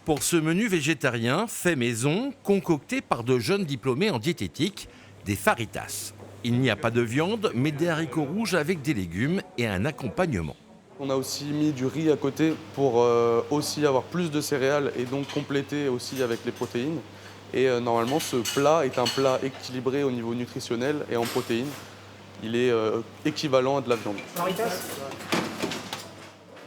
Pour ce menu végétarien fait maison, concocté par de jeunes diplômés en diététique, des faritas. Il n'y a pas de viande, mais des haricots rouges avec des légumes et un accompagnement. On a aussi mis du riz à côté pour aussi avoir plus de céréales et donc compléter aussi avec les protéines. Et normalement, ce plat est un plat équilibré au niveau nutritionnel et en protéines. Il est équivalent à de la viande.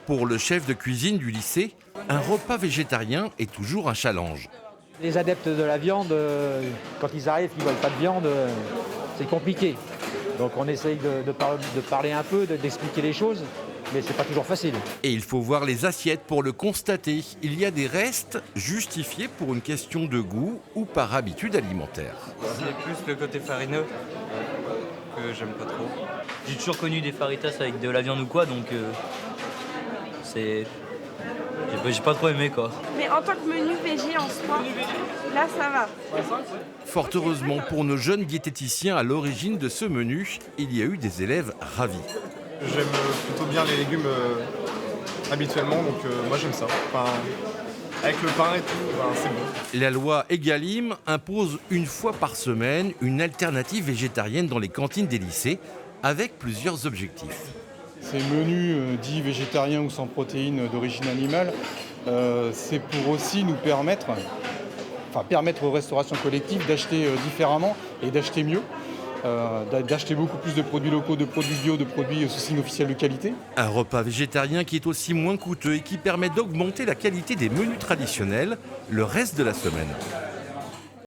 Pour le chef de cuisine du lycée, un repas végétarien est toujours un challenge. Les adeptes de la viande, quand ils arrivent, qu'ils ne veulent pas de viande, c'est compliqué. Donc on essaye de parler un peu, d'expliquer les choses, mais c'est pas toujours facile. Et il faut voir les assiettes pour le constater. Il y a des restes justifiés pour une question de goût ou par habitude alimentaire. C'est plus le côté farineux que j'aime pas trop. J'ai toujours connu des faritas avec de la viande ou quoi, donc j'ai pas trop aimé quoi. Mais en tant que menu végé en soi, là ça va. Fort heureusement pour nos jeunes diététiciens à l'origine de ce menu, il y a eu des élèves ravis. J'aime plutôt bien les légumes habituellement, donc moi j'aime ça. Enfin, avec le pain et tout, c'est bon. La loi Egalim impose une fois par semaine une alternative végétarienne dans les cantines des lycées avec plusieurs objectifs. Ces menus dits végétariens ou sans protéines d'origine animale, c'est pour aussi nous permettre aux restaurations collectives d'acheter différemment et d'acheter mieux. D'acheter beaucoup plus de produits locaux, de produits bio, de produits sous signe officiel de qualité. Un repas végétarien qui est aussi moins coûteux et qui permet d'augmenter la qualité des menus traditionnels le reste de la semaine.